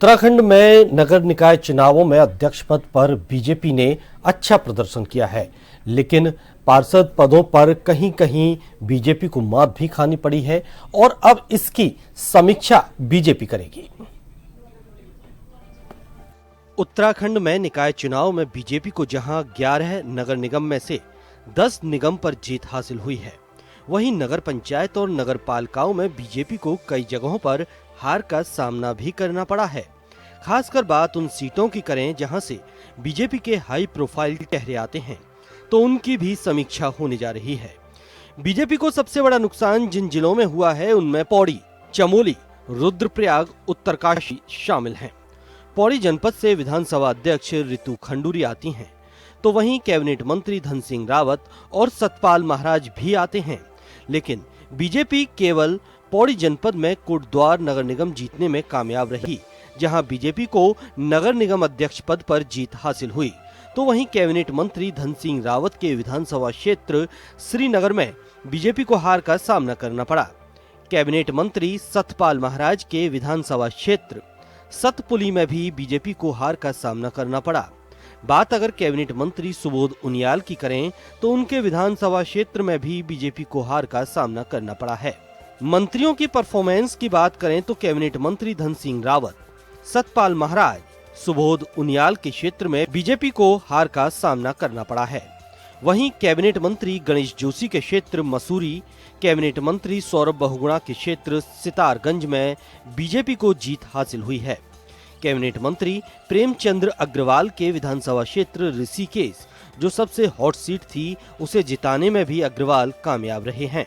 उत्तराखंड में नगर निकाय चुनावों में अध्यक्ष पद पर बीजेपी ने अच्छा प्रदर्शन किया है, लेकिन पार्षद पदों पर कहीं कहीं बीजेपी को मात भी खानी पड़ी है और अब इसकी समीक्षा बीजेपी करेगी। उत्तराखंड में निकाय चुनाव में बीजेपी को जहां 11 नगर निगम में से 10 निगम पर जीत हासिल हुई है, वहीं नगर पंचायत और नगर पालिकाओं में बीजेपी को कई जगहों पर हार का सामना भी करना पड़ा है। खासकर बात उन सीटों की करें जहां से बीजेपी के हाई प्रोफाइल चेहरे आते हैं, तो उनकी भी समीक्षा होने जा रही है। बीजेपी को सबसे बड़ा नुकसान जिन जिलों में हुआ है उनमें पौड़ी, चमोली, रुद्रप्रयाग, उत्तरकाशी शामिल हैं। पौड़ी जनपद से विधानसभा अध्यक्ष रितु खंडूरी आती हैं, तो वहीं कैबिनेट मंत्री धन सिंह रावत और सतपाल महाराज भी आते हैं, लेकिन बीजेपी केवल पौड़ी जनपद में कोटद्वार नगर निगम जीतने में कामयाब रही, जहां बीजेपी को नगर निगम अध्यक्ष पद पर जीत हासिल हुई। तो वहीं कैबिनेट मंत्री धन सिंह रावत के विधानसभा क्षेत्र श्रीनगर में बीजेपी को हार का सामना करना पड़ा। कैबिनेट मंत्री सतपाल महाराज के विधानसभा क्षेत्र सतपुली में भी बीजेपी को हार का सामना करना पड़ा। बात अगर कैबिनेट मंत्री सुबोध उनियाल की करें तो उनके विधानसभा क्षेत्र में भी बीजेपी को हार का सामना करना पड़ा है। मंत्रियों की परफॉर्मेंस की बात करें तो कैबिनेट मंत्री धन सिंह रावत, सतपाल महाराज, सुबोध उनियाल के क्षेत्र में बीजेपी को हार का सामना करना पड़ा है। वहीं कैबिनेट मंत्री गणेश जोशी के क्षेत्र मसूरी, कैबिनेट मंत्री सौरभ बहुगुणा के क्षेत्र सितारगंज में बीजेपी को जीत हासिल हुई है। कैबिनेट मंत्री प्रेमचंद्र अग्रवाल के विधानसभा क्षेत्र ऋषिकेश, जो सबसे हॉट सीट थी, उसे जिताने में भी अग्रवाल कामयाब रहे हैं।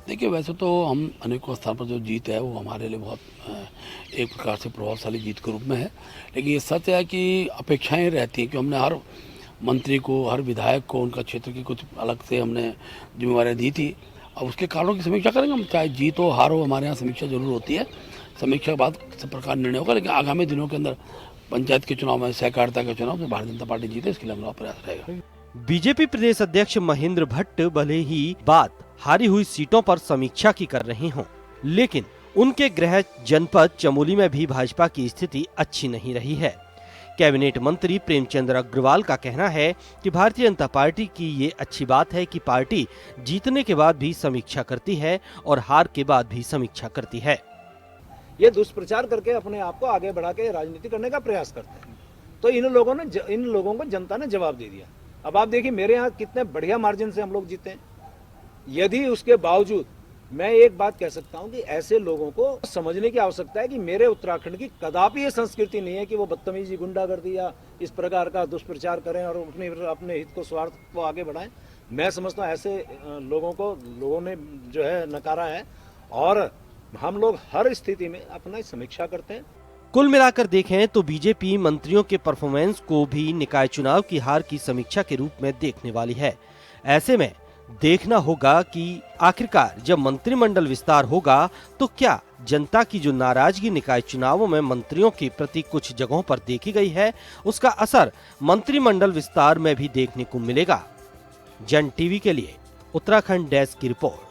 देखिए, वैसे तो हम अनेकों स्थान पर जो जीत है वो हमारे लिए बहुत एक प्रकार से प्रभावशाली जीत के रूप में है, लेकिन ये सत्य है कि अपेक्षाएं रहती हैं कि हमने हर मंत्री को, हर विधायक को उनका क्षेत्र की कुछ अलग से हमने जिम्मेवारियाँ दी थी। अब उसके कारणों की समीक्षा करेंगे हम, चाहे जीत हो हार हो, हमारे यहाँ समीक्षा जरूर होती है। समीक्षा के बाद सब प्रकार निर्णय होगा, लेकिन आगामी दिनों के अंदर पंचायत के चुनाव में, सहकारिता के चुनाव में भारतीय जनता पार्टी जीते, इसके लिए हमारा प्रयास रहेगा। बीजेपी प्रदेश अध्यक्ष महेंद्र भट्ट भले ही बात हारी हुई सीटों पर समीक्षा की कर रहे हों, लेकिन उनके गृह जनपद चमोली में भी भाजपा की स्थिति अच्छी नहीं रही है। कैबिनेट मंत्री प्रेमचंद्र अग्रवाल का कहना है कि भारतीय जनता पार्टी की ये अच्छी बात है कि पार्टी जीतने के बाद भी समीक्षा करती है और हार के बाद भी समीक्षा करती है। ये दुष्प्रचार करके अपने आप को आगे बढ़ा के राजनीति करने का प्रयास करते हैं, तो इन लोगों को जनता ने जवाब दे दिया। अब आप देखिए मेरे यहाँ कितने बढ़िया मार्जिन से हम लोग जीते हैं। यदि उसके बावजूद मैं एक बात कह सकता हूं कि ऐसे लोगों को समझने की आवश्यकता है कि मेरे उत्तराखंड की कदापि ये संस्कृति नहीं है कि वो बदतमीजी, गुंडागर्दी या इस प्रकार का दुष्प्रचार करें और अपने हित को, स्वार्थ को आगे बढ़ाएं। मैं समझता हूं ऐसे लोगों ने जो है नकारा है, और हम लोग हर स्थिति में अपना समीक्षा करते हैं। कुल मिलाकर देखें तो बीजेपी मंत्रियों के परफॉर्मेंस को भी निकाय चुनाव की हार की समीक्षा के रूप में देखने वाली है। ऐसे में देखना होगा कि आखिरकार जब मंत्रिमंडल विस्तार होगा तो क्या जनता की जो नाराजगी निकाय चुनावों में मंत्रियों के प्रति कुछ जगहों पर देखी गई है, उसका असर मंत्रिमंडल विस्तार में भी देखने को मिलेगा। जन टीवी के लिए उत्तराखंड डेस्क की रिपोर्ट।